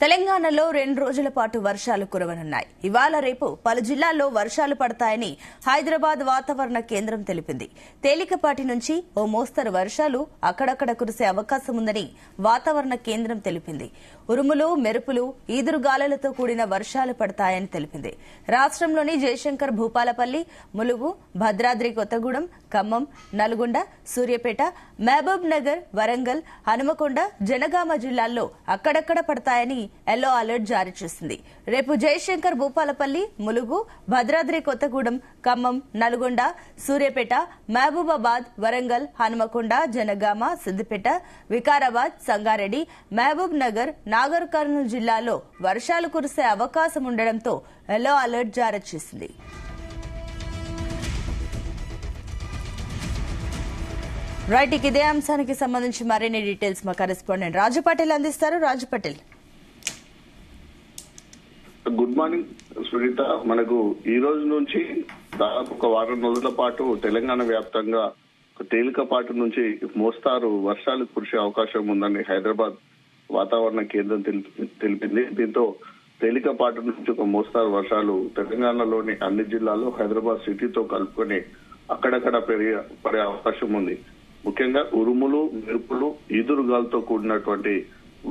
తెలంగాణలో 2 రోజుల పాటు వర్షాలు కురవనున్నాయి. ఇవాళ రేపు పలు జిల్లాల్లో వర్షాలు పడతాయని హైదరాబాద్ వాతావరణ కేంద్రం తెలిపింది. తేలికపాటి నుంచి ఓ మోస్తరు వర్షాలు అక్కడక్కడ కురిసే అవకాశం ఉందని వాతావరణ కేంద్రం తెలిపింది. ఉరుములు, మెరుపులు, ఈదురుగాలులతో కూడిన వర్షాలు పడతాయని తెలిపింది. రాష్ట్రంలోని జయశంకర్, భూపాలపల్లి, ములుగు, భద్రాద్రి కొత్తగూడెం, ఖమ్మం, నల్గొండ, సూర్యాపేట, మహబూబ్ నగర్, వరంగల్, హనుమకొండ, జనగామ జిల్లాల్లో అక్కడక్కడ పడతాయని ఎల్లో అలర్ట్ జారీ చేసింది. రేపు జయశంకర్, భూపాలపల్లి, ములుగు, భద్రాద్రి కొత్తగూడెం, ఖమ్మం, నల్గొండ, సూర్యాపేట, మహబూబాబాద్, వరంగల్, హనుమకొండ, జనగామ, సిద్దిపేట, వికారాబాద్, సంగారెడ్డి, మహబూబ్ నగర్, నాగర్ కర్నూలు జిల్లాలో వర్షాలు కురిసే అవకాశం ఉండడంతో ఎల్లో అలర్ట్ జారీ చేసింది. రైట్, ఇదే అంశానికి సంబంధించి మరిన్ని డీటెయిల్స్ మా కరెస్పాండెంట్ రాజు పటేల్ అందిస్తారు. రాజు పటేల్, గుడ్ మార్నింగ్ సునీత. మనకు ఈ రోజు నుంచి దాదాపు ఒక వారం రోజుల పాటు తెలంగాణ వ్యాప్తంగా తేలికపాటి నుంచి మోస్తారు వర్షాలు కురిసే అవకాశం ఉందని హైదరాబాద్ వాతావరణ కేంద్రం తెలిపింది. దీంతో తేలికపాటి నుంచి ఒక మోస్తారు వర్షాలు తెలంగాణలోని అన్ని జిల్లాల్లో హైదరాబాద్ సిటీతో కలుపుకొని అక్కడక్కడ పడే అవకాశం ఉంది. ముఖ్యంగా ఉరుములు, మెరుపులు, ఈదురుగాలతో కూడినటువంటి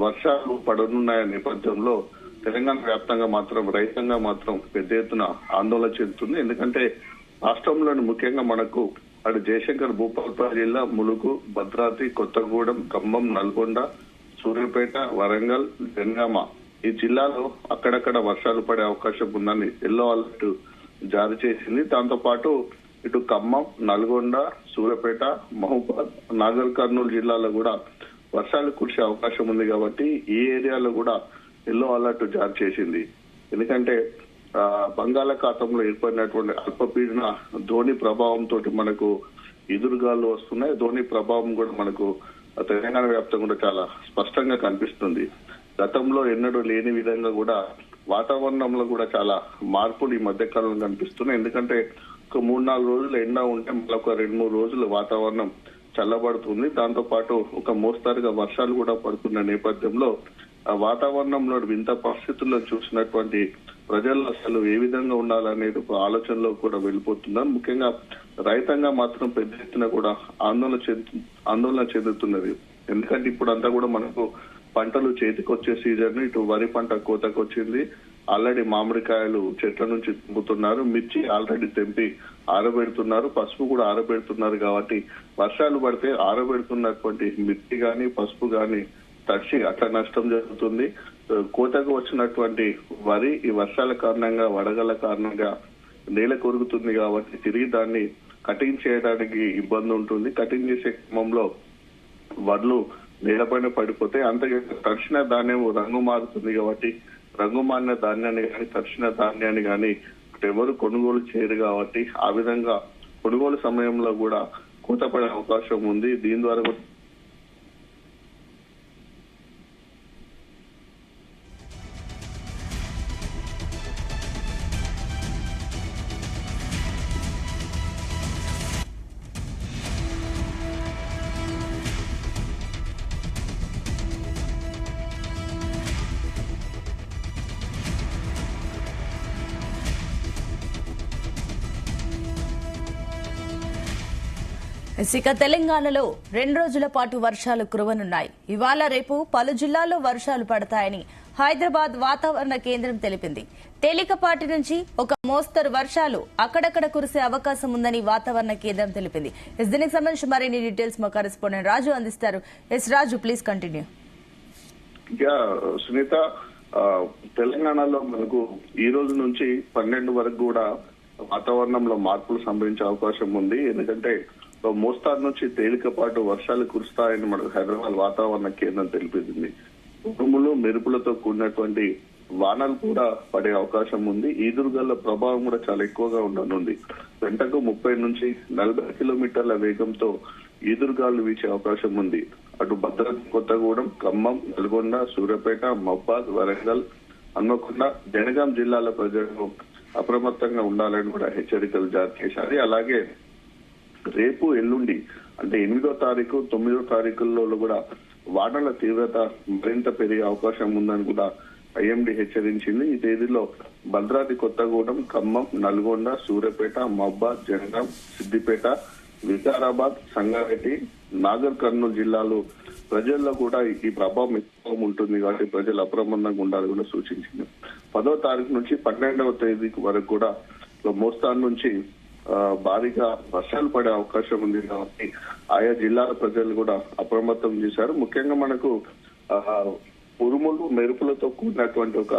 వర్షాలు పడనున్న నేపథ్యంలో తెలంగాణ వ్యాప్తంగా మాత్రం రైతాంగం మాత్రం పెద్ద ఎత్తున ఆందోళన చెందుతుంది. ఎందుకంటే రాష్ట్రంలోని ముఖ్యంగా మనకు అటు జయశంకర్, భూపాలపల్లి జిల్లా, ములుగు, భద్రాద్రి కొత్తగూడెం, ఖమ్మం, నల్గొండ, సూర్యాపేట, వరంగల్, జనగామ ఈ జిల్లాలో అక్కడక్కడ వర్షాలు పడే అవకాశం ఉందని ఎల్లో అలర్ట్ జారీ చేసింది. దాంతో పాటు ఇటు ఖమ్మం, నల్గొండ, సూర్యాపేట, మహబూబాద్, నాగర్ కర్నూలు జిల్లాలో కూడా వర్షాలు కురిసే అవకాశం ఉంది. కాబట్టి ఈ ఏరియాలో కూడా ఎల్లో అలర్ట్ జారీ చేసింది. ఎందుకంటే బంగాళాఖాతంలో ఏర్పడినటువంటి అల్పపీడన ధోని ప్రభావంతో మనకు ఎదురుగాలు వస్తున్నాయి. ధోని ప్రభావం కూడా మనకు తెలంగాణ వ్యాప్తంగా కూడా చాలా స్పష్టంగా కనిపిస్తుంది. గతంలో ఎన్నడూ లేని విధంగా కూడా వాతావరణంలో కూడా చాలా మార్పులు ఈ మధ్య కాలంలో కనిపిస్తున్నాయి. ఎందుకంటే ఒక 3-4 రోజులు ఎండ ఉంటే మళ్ళీ ఒక 2-3 రోజులు వాతావరణం చల్లబడుతుంది. దాంతో పాటు ఒక మోస్తరుగా వర్షాలు కూడా పడుతున్న నేపథ్యంలో ఆ వాతావరణంలో వింత పరిస్థితుల్లో చూసినటువంటి ప్రజలు అసలు ఏ విధంగా ఉండాలనేది ఒక ఆలోచనలో కూడా వెళ్ళిపోతున్నారు. ముఖ్యంగా రైతాంగం మాత్రం పెద్ద ఎత్తున కూడా ఆందోళన చెందుతున్నది. ఎందుకంటే ఇప్పుడు అంతా కూడా మనకు పంటలు చేతికొచ్చే సీజన్. ఇటు వరి పంట కోతకొచ్చింది. ఆల్రెడీ మామిడికాయలు చెట్ల నుంచి తెంపుతున్నారు. మిర్చి ఆల్రెడీ తెంపి ఆరబెడుతున్నారు. పసుపు కూడా ఆరబెడుతున్నారు. కాబట్టి వర్షాలు పడితే ఆరబెడుతున్నటువంటి మిర్చి గాని, పసుపు గాని తడిచి అట్లా నష్టం జరుగుతుంది. కోతకు వచ్చినటువంటి వరి ఈ వర్షాల కారణంగా, వడగళ్ల కారణంగా నేల కొరుగుతుంది. కాబట్టి తిరిగి దాన్ని కటింగ్ చేయడానికి ఇబ్బంది ఉంటుంది. కటింగ్ చేసే క్రమంలో వడ్లు నేలపైన పడిపోతే అంతగా తడిచిన ధాన్యం రంగు మారుతుంది. కాబట్టి రంగు మారిన ధాన్యాన్ని కానీ, తడిచిన ధాన్యాన్ని కానీ ఎవరు కొనుగోలు చేయరు. కాబట్టి ఆ విధంగా కొనుగోలు సమయంలో కూడా కోత పడే అవకాశం ఉంది. దీని ద్వారా ఇక తెలంగాణలో 2 రోజుల పాటు వర్షాలు కురవనున్నాయి. ఇవాళ రేపు పలు జిల్లాల్లో వర్షాలు పడతాయని హైదరాబాద్ వాతావరణ కేంద్రం తెలిపింది. తేలికపాటి నుంచి ఒక మోస్తరు వర్షాలు అక్కడక్కడ కురిసే అవకాశం ఉందని వాతావరణ కేంద్రం తెలిపింది. దీనికి సంబంధించి మరిన్ని డీటెయిల్స్ మా కరెస్పాండెంట్ రాజు అందిస్తారు. రాజు, ప్లీజ్ కంటిన్యూ. సునీత, తెలంగాణలో మనకు ఈ రోజు నుంచి 12 వరకు కూడా వాతావరణంలో మార్పులు సంభవించే అవకాశం ఉంది. ఎందుకంటే మోస్తారు నుంచి తేలికపాటు వర్షాలు కురుస్తాయని మనకు హైదరాబాద్ వాతావరణ కేంద్రం తెలిపింది. ఉరుములు, మెరుపులతో కూడినటువంటి వానలు కూడా పడే అవకాశం ఉంది. ఈదురుగాల ప్రభావం కూడా చాలా ఎక్కువగా ఉండనుంది. గంటకు 30 నుంచి 40 కిలోమీటర్ల వేగంతో ఈదురుగాలు వీచే అవకాశం ఉంది. అటు భద్రాద్రి కొత్తగూడెం, ఖమ్మం, నల్గొండ, సూర్యాపేట, మహబూబాద్, వరంగల్, హన్మకొండ, జనగాం జిల్లాల ప్రజలు అప్రమత్తంగా ఉండాలని కూడా హెచ్చరికలు జారీ చేశారు. అలాగే రేపు, ఎల్లుండి అంటే 8వ తారీఖు, 9వ తారీఖుల్లో కూడా వానల తీవ్రత మరింత పెరిగే అవకాశం ఉందని కూడా ఐఎండీ హెచ్చరించింది. ఈ తేదీలో భద్రాద్రి కొత్తగూడెం, ఖమ్మం, నల్గొండ, సూర్యాపేట, మహబూబాద్, జనగాం, సిద్దిపేట, వికారాబాద్, సంగారెడ్డి, నాగర్ కర్నూలు జిల్లాలు ప్రజల్లో కూడా ఈ ప్రభావం ఎక్కువ ఉంటుంది కాబట్టి ప్రజలు అప్రమత్తంగా ఉండాలని కూడా సూచించింది. 10వ తారీఖు నుంచి 12వ తేదీ వరకు కూడా మోస్తారు నుంచి భారీగా వర్షాలు పడే అవకాశం ఉంది కాబట్టి ఆయా జిల్లాల ప్రజలు కూడా అప్రమత్తం చేశారు. ముఖ్యంగా మనకు ఉరుములు మెరుపులతో కూడినటువంటి ఒక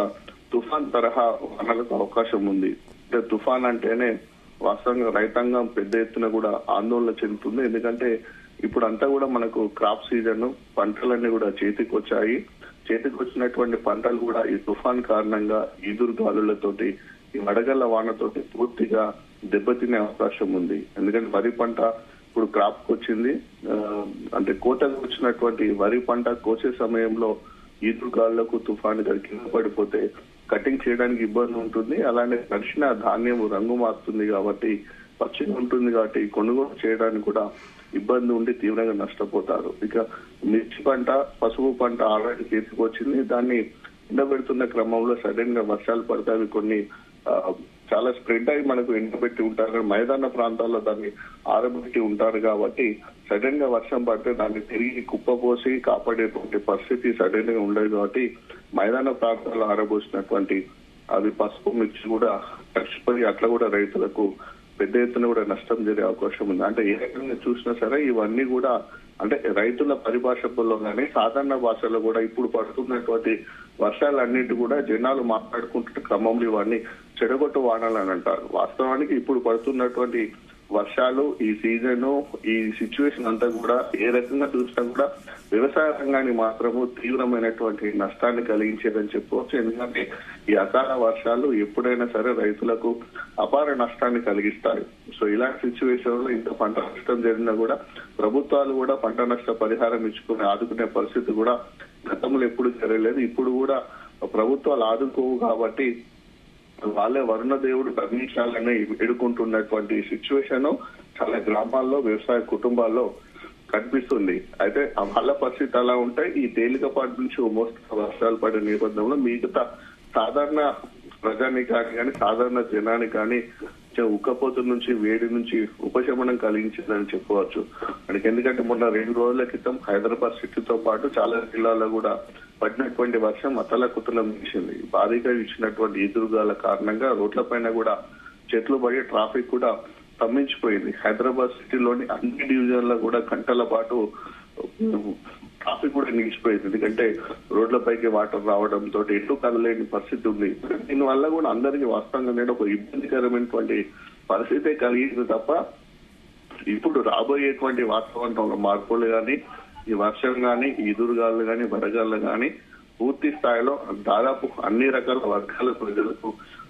తుఫాన్ తరహా వానలకు అవకాశం ఉంది. అంటే తుఫాన్ అంటేనే వాస్తవంగా రైతాంగం పెద్ద ఎత్తున కూడా ఆందోళన చెందుతుంది. ఎందుకంటే ఇప్పుడు అంతా కూడా మనకు క్రాప్ సీజన్, పంటలన్నీ కూడా చేతికి వచ్చాయి. చేతికి వచ్చినటువంటి పంటలు కూడా ఈ తుఫాన్ కారణంగా ఈదురు గాలులతోటి, ఈ వడగళ్ల వానతోటి పూర్తిగా దెబ్బతినే అవకాశం ఉంది. ఎందుకంటే వరి పంట ఇప్పుడు క్రాప్ వచ్చింది. అంటే కోతకు వచ్చినటువంటి వరి పంట కోసే సమయంలో ఈదురు గాలులకు తుఫాను కింద పడిపోతే కటింగ్ చేయడానికి ఇబ్బంది ఉంటుంది. అలానే తడిసిన ధాన్యం రంగు మారుతుంది కాబట్టి, పచ్చిగా ఉంటుంది కాబట్టి కొనుగోలు చేయడానికి కూడా ఇబ్బంది ఉండి తీవ్రంగా నష్టపోతారు. ఇక మిర్చి పంట, పసుపు పంట ఆల్రెడీ చేతికి వచ్చింది. దాన్ని ఎండబెడుతున్న క్రమంలో సడన్ గా వర్షాలు పడతాయి. కొన్ని చాలా స్ప్రెడ్ అయి మనకు ఎండబెట్టి ఉంటారు. మైదాన ప్రాంతాల్లో దాన్ని ఆరబెట్టి ఉంటారు కాబట్టి సడన్ గా వర్షం పడితే దాన్ని తిరిగి కుప్పపోసి కాపాడేటువంటి పరిస్థితి సడన్ గా ఉండదు కాబట్టి మైదాన ప్రాంతాల్లో ఆరబోసినటువంటి అవి పసుపు, మిర్చి కూడా తడిచిపోయి అట్లా కూడా రైతులకు పెద్ద ఎత్తున కూడా నష్టం జరిగే అవకాశం ఉంది. అంటే ఏ రకంగా చూసినా సరే ఇవన్నీ కూడా అంటే రైతుల పరిభాషలో కానీ సాధారణ భాషలో కూడా ఇప్పుడు పడుతున్నటువంటి వర్షాలన్నింటి కూడా జనాలు మాట్లాడుకుంటున్న క్రమంలో ఇవన్నీ చెడగొట్టు వానాలు అని అంటారు. వాస్తవానికి ఇప్పుడు పడుతున్నటువంటి వర్షాలు, ఈ సీజన్, ఈ సిచ్యువేషన్ అంతా కూడా ఏ రకంగా చూసినా కూడా వ్యవసాయ రంగాన్ని మాత్రము తీవ్రమైనటువంటి నష్టాన్ని కలిగించేదని చెప్పుకోవచ్చు. ఎందుకంటే ఈ అకాల వర్షాలు ఎప్పుడైనా సరే రైతులకు అపార నష్టాన్ని కలిగిస్తాయి. సో ఇలాంటి సిచ్యువేషన్ లో ఇంత పంట నష్టం జరిగినా కూడా ప్రభుత్వాలు కూడా పంట నష్ట పరిహారం ఇచ్చుకుని ఆదుకునే పరిస్థితి కూడా గతంలో ఎప్పుడు జరగలేదు. ఇప్పుడు కూడా ప్రభుత్వాలు ఆదుకోవు కాబట్టి వాళ్ళే వరుణ దేవుడు కర్ణించాలని ఎడుకుంటున్నటువంటి సిచ్యువేషన్ చాలా గ్రామాల్లో, వ్యవసాయ కుటుంబాల్లో కనిపిస్తుంది. అయితే వాళ్ళ పరిస్థితి అలా ఉంటాయి. ఈ తేలికపాటి నుంచి మోస్తరు వర్షాలు పడే నేపథ్యంలో మిగతా సాధారణ ప్రజానికి కానీ సాధారణ జనానికి కానీ ఉక్కపోతు నుంచి, వేడి నుంచి ఉపశమనం కలిగించిందని చెప్పవచ్చు. మనకి ఎందుకంటే మొన్న 2 రోజుల క్రితం హైదరాబాద్ సిటీతో పాటు చాలా జిల్లాల్లో కూడా పడినటువంటి వర్షం అతలకుతలం చేసింది. భారీగా ఇచ్చినటువంటి ఎదురుగాల కారణంగా రోడ్లపైన కూడా చెట్లు పడి ట్రాఫిక్ కూడా స్తంభించిపోయింది. హైదరాబాద్ సిటీలోని అన్ని డివిజన్ల కూడా గంటల పాటు ట్రాఫిక్ కూడా నిలిచిపోయింది. ఎందుకంటే రోడ్లపైకి వాటర్ రావడంతో ఎటు కదలేని పరిస్థితి ఉంది. దీనివల్ల కూడా అందరికీ వాస్తవంగా ఒక ఇబ్బందికరమైనటువంటి పరిస్థితే కలిగింది తప్ప ఇప్పుడు రాబోయేటువంటి వాతావరణ మార్పులు కానీ, ఈ వర్షం కానీ, ఈదురుగాలు కానీ, వడగాళ్ళు కానీ పూర్తి స్థాయిలో దాదాపు అన్ని రకాల వర్గాల ప్రజలకు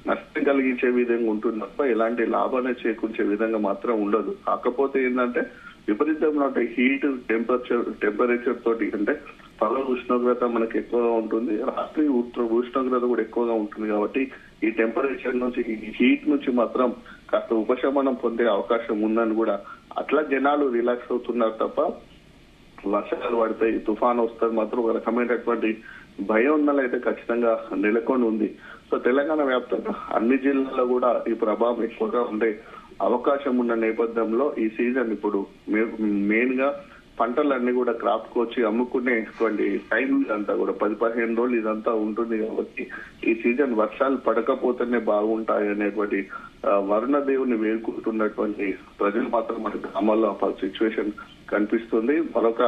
నష్టం కలిగించే విధంగా ఉంటుంది తప్ప ఎలాంటి లాభాన్ని చేకూర్చే విధంగా మాత్రం ఉండదు. కాకపోతే ఏంటంటే విపరీతమైన హీట్, టెంపరేచర్ తోటి అంటే పగలు ఉష్ణోగ్రత మనకి ఎక్కువగా ఉంటుంది, రాత్రి ఉష్ణోగ్రత కూడా ఎక్కువగా ఉంటుంది. కాబట్టి ఈ టెంపరేచర్ నుంచి, ఈ హీట్ నుంచి మాత్రం కాస్త ఉపశమనం పొందే అవకాశం ఉందని కూడా అట్లా జనాలు రిలాక్స్ అవుతున్నారు తప్ప వర్షాలు పడతాయి, తుఫాను వస్తుంది మాత్రం ఒక రకమైనటువంటి భయం అయితే ఖచ్చితంగా నెలకొని ఉంది. సో తెలంగాణ వ్యాప్తంగా అన్ని జిల్లాల్లో కూడా ఈ ప్రభావం ఎక్కువగా ఉండే అవకాశం ఉన్న నేపథ్యంలో ఈ సీజన్ ఇప్పుడు మెయిన్ గా పంటలన్నీ కూడా క్రాప్ వచ్చి అమ్ముకునేటువంటి టైం ఇదంతా కూడా 10-15 రోజులు ఇదంతా ఉంటుంది. కాబట్టి ఈ సీజన్ వర్షాలు పడకపోతేనే బాగుంటాయి అనేటువంటి వరుణ దేవుని వేడుకుంటున్నటువంటి ప్రజలు మాత్రం మన గ్రామాల్లో సిచ్యువేషన్ కనిపిస్తుంది. మరొక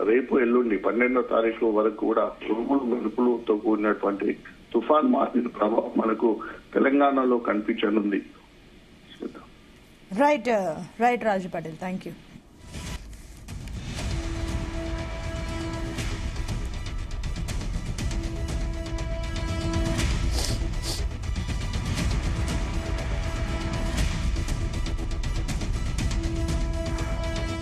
రేపు ఎల్లుండి 12వ తారీఖు వరకు కూడా ఉరుములు మెరుపులతో కూడినటువంటి తుఫాన్ మార్పిడి ప్రభావం మనకు తెలంగాణలో కనిపించనుంది. Right Raju Patel, thank you.